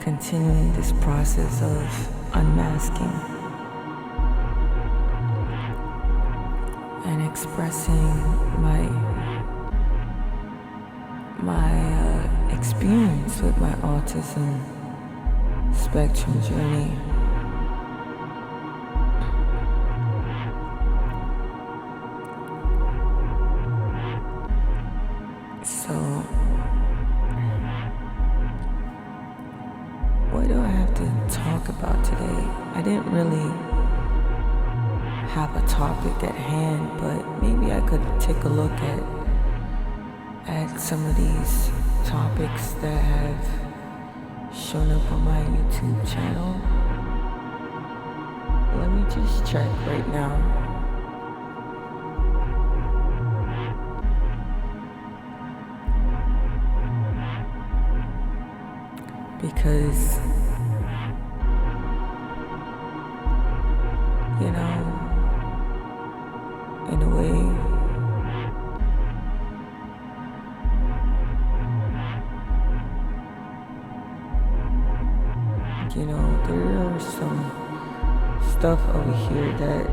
continuing this process of unmasking and expressing my experience with my autism spectrum journey. So, what do I have to talk about today? I didn't really have a topic at hand, but maybe I could take a look at some of these topics that have shown up on my YouTube channel. Let me just check right now. Because, you know, in a way, you know, there are some stuff over here that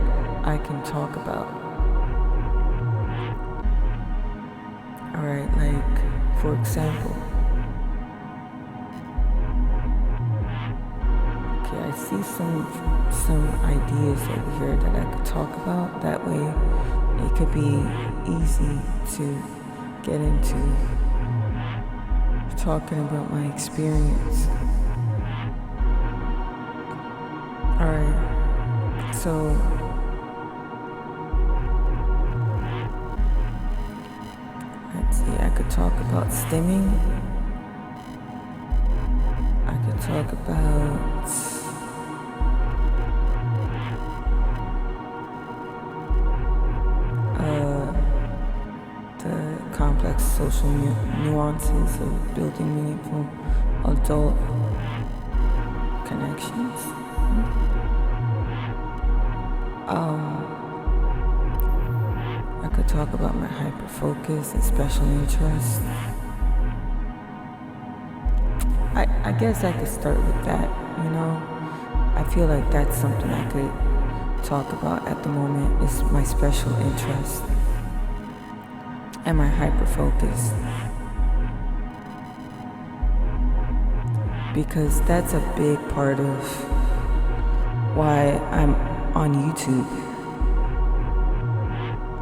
I can talk about. Alright, like, for example, I see some ideas over here that I could talk about. That way it could be easy to get into talking about my experience. Alright, so let's see, I could talk about stimming. I could talk about the complex social nuances of building meaningful adult connections. I could talk about my hyperfocus and special interest. I guess I could start with that, you know. I feel like that's something I could talk about at the moment, is my special interest and my hyperfocus. Because that's a big part of why I'm on YouTube.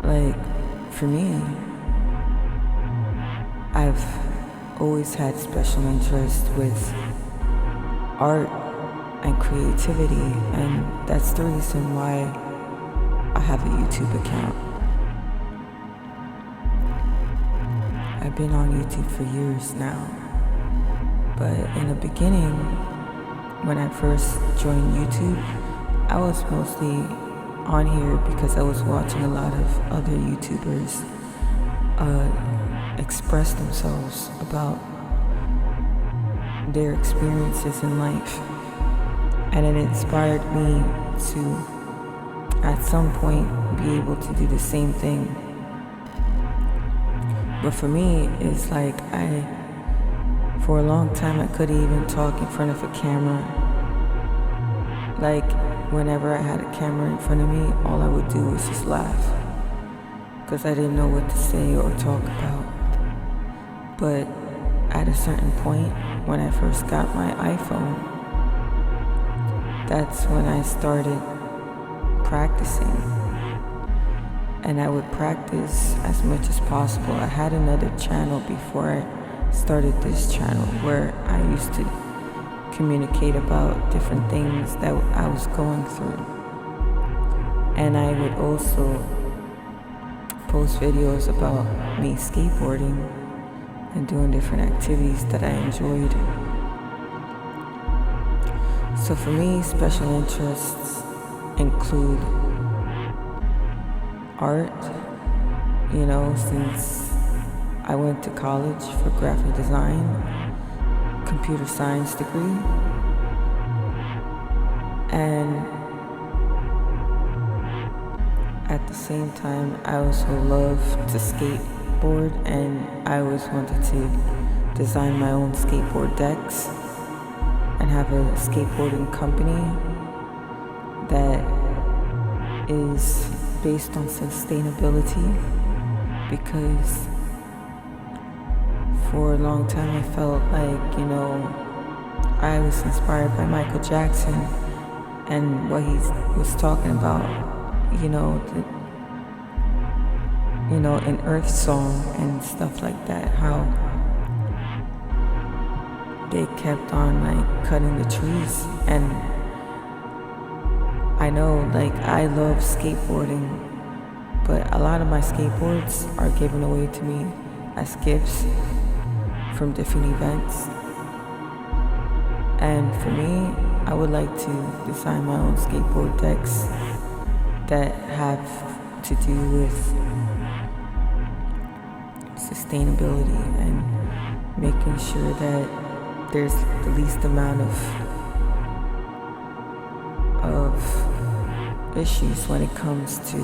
Like, for me, I've always had special interest with art and creativity, and that's the reason why I have a YouTube account. I've been on YouTube for years now, but in the beginning, when I first joined YouTube, I was mostly on here because I was watching a lot of other YouTubers express themselves about their experiences in life, and it inspired me to, at some point, be able to do the same thing. But for me, it's like for a long time, I couldn't even talk in front of a camera. Like, whenever I had a camera in front of me, all I would do was just laugh, because I didn't know what to say or talk about. But at a certain point, when I first got my iPhone, that's when I started practicing. And I would practice as much as possible. I had another channel before I started this channel where I used to communicate about different things that I was going through. And I would also post videos about me skateboarding and doing different activities that I enjoyed. So for me, special interests include art, you know, since I went to college for graphic design, computer science degree, and at the same time, I also love to skateboard, and I always wanted to design my own skateboard decks and and have a skateboarding company that is based on sustainability, because for a long time I felt like, I was inspired by Michael Jackson and what he was talking about, in Earth Song and stuff like that, how they kept on like cutting the trees. And I know, like, I love skateboarding, but a lot of my skateboards are given away to me as gifts from different events. And for me, I would like to design my own skateboard decks that have to do with sustainability and making sure that there's the least amount of issues when it comes to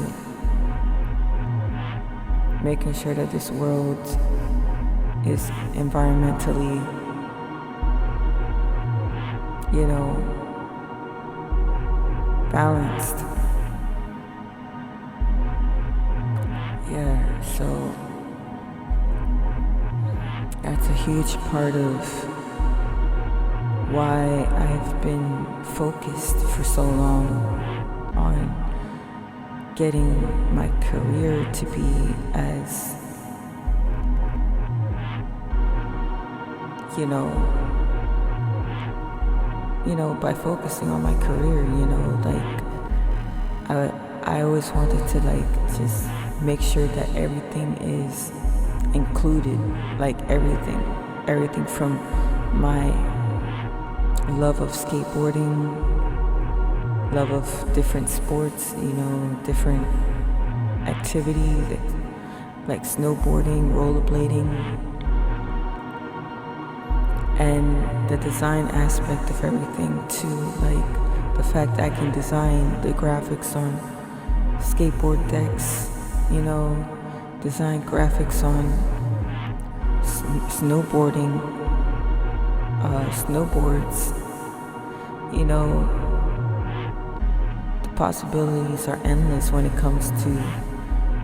making sure that this world is environmentally, balanced. Yeah, so that's a huge part of why I've been focused for so long on getting my career to be as, by focusing on my career, I always wanted to just make sure that everything is included, everything from my love of skateboarding, love of different sports, different activities like snowboarding, rollerblading, and the design aspect of everything too, like the fact that I can design the graphics on skateboard decks, design graphics on snowboarding, snowboards, the possibilities are endless when it comes to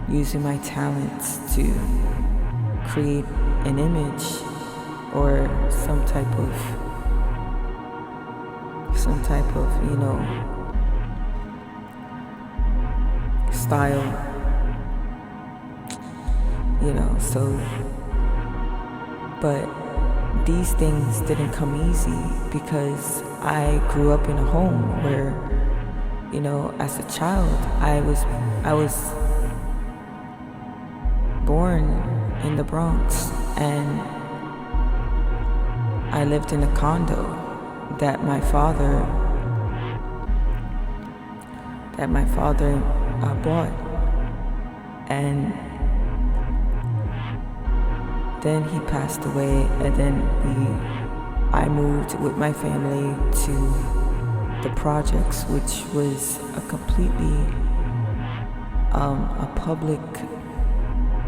using my talents to create an image or some type of style, so, but these things didn't come easy because I grew up in a home where, as a child, I was born in the Bronx, and I lived in a condo that my father bought, and then he passed away, and then I moved with my family to the projects, which was a completely a public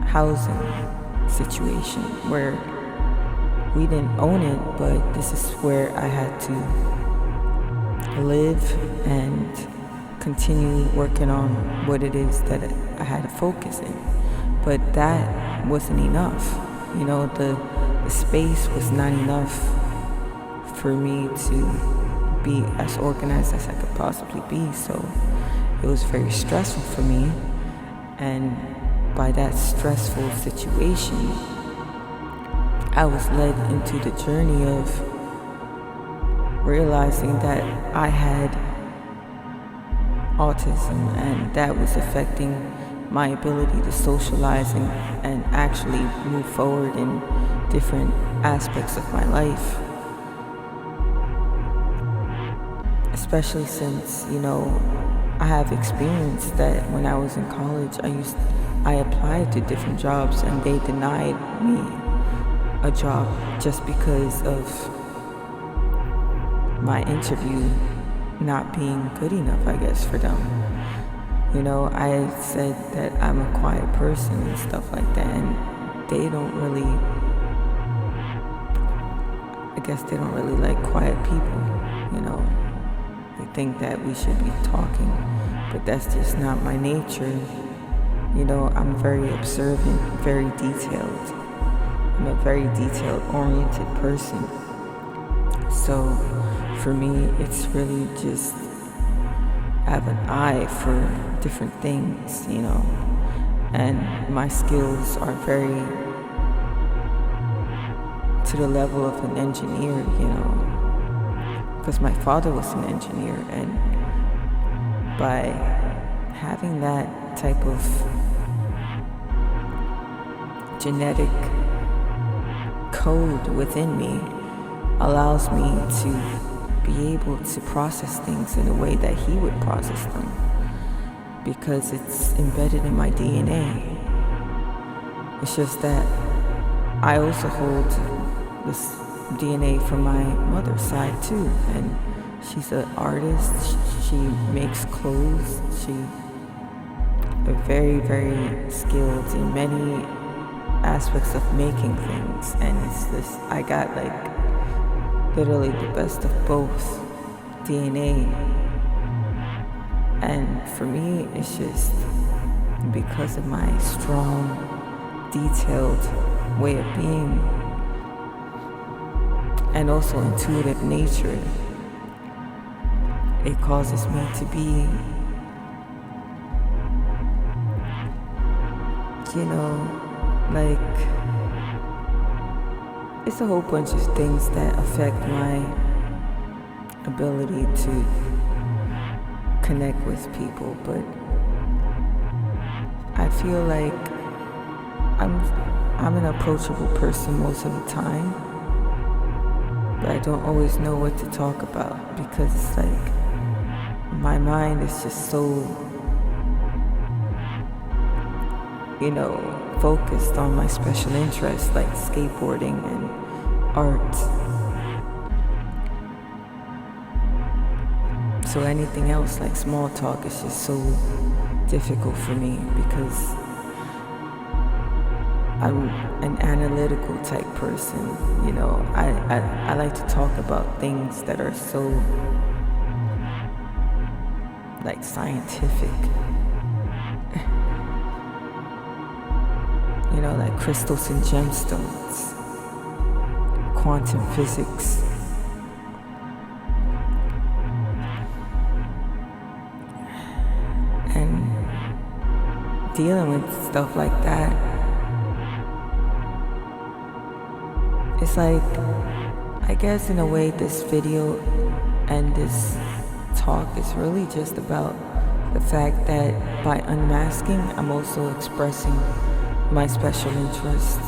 housing situation where we didn't own it, but this is where I had to live and continue working on what it is that I had to focus in. But that wasn't enough. The space was not enough for me to be as organized as I could possibly be. So it was very stressful for me. And by that stressful situation, I was led into the journey of realizing that I had autism, and that was affecting my ability to socialize and actually move forward in different aspects of my life. Especially since, I have experienced that when I was in college, I applied to different jobs and they denied me a job just because of my interview not being good enough, I guess, for them. I said that I'm a quiet person and stuff like that, and they don't really like quiet people. think that we should be talking, but that's just not my nature. You know, I'm very observant, very detailed. I'm a very detail-oriented person. So for me, it's really just have an eye for different things, you know, and my skills are very to the level of an engineer, you know, because my father was an engineer, and by having that type of genetic code within me allows me to be able to process things in a way that he would process them, because it's embedded in my DNA. It's just that I also hold this DNA from my mother's side too, and she's an artist. She makes clothes. She's very, very skilled in many aspects of making things, and it's this, I got like literally the best of both DNA. And for me, it's just because of my strong, detailed way of being, and also intuitive nature, it causes me to be, you know, like, it's a whole bunch of things that affect my ability to connect with people, but I feel like I'm an approachable person most of the time, but I don't always know what to talk about, because it's like my mind is just so, you know, focused on my special interests like skateboarding and art. So anything else like small talk is just so difficult for me, because I'm an analytical type person, you know. I like to talk about things that are so like scientific. You know, like crystals and gemstones, quantum physics. And dealing with stuff like that, it's like, I guess in a way this video and this talk is really just about the fact that by unmasking, I'm also expressing my special interest.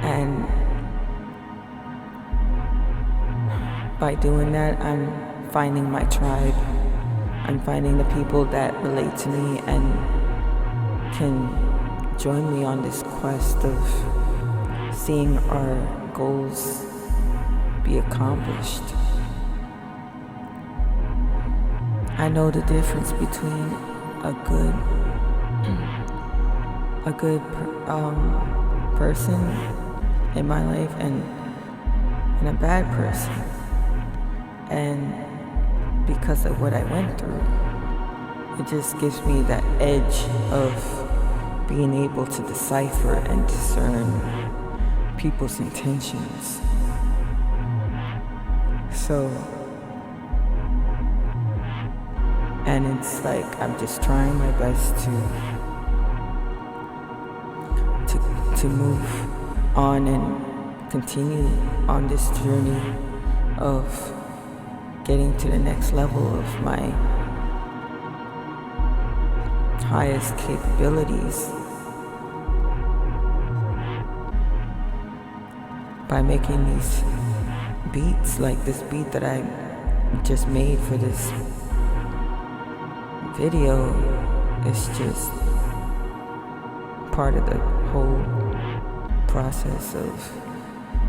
And by doing that, I'm finding my tribe. I'm finding the people that relate to me and can join me on this quest of seeing our goals be accomplished. I know the difference between a good person in my life and a bad person. And because of what I went through, it just gives me that edge of being able to decipher and discern people's intentions. So, and it's like I'm just trying my best to move on and continue on this journey of getting to the next level of my highest capabilities by making these beats, like this beat that I just made for this video. Is just part of the whole process of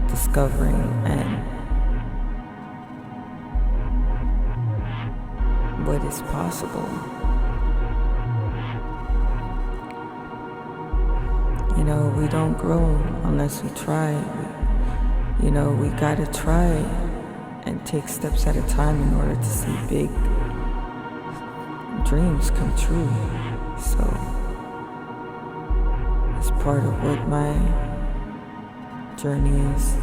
discovering and what is possible. You know, we don't grow unless we try. You know, we gotta try and take steps at a time in order to see big dreams come true. So it's part of what my journey is.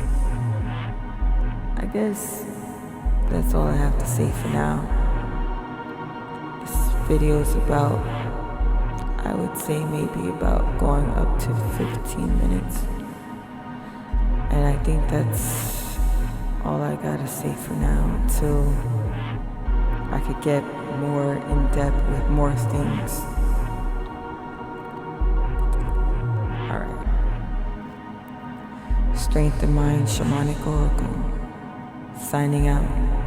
I guess that's all I have to say for now. This video is about, I would say maybe about going up to 15 minutes. And I think that's all I gotta say for now until I could get more in depth with more things. Alright. Strength of Mind Shamanic Oracle. Signing out.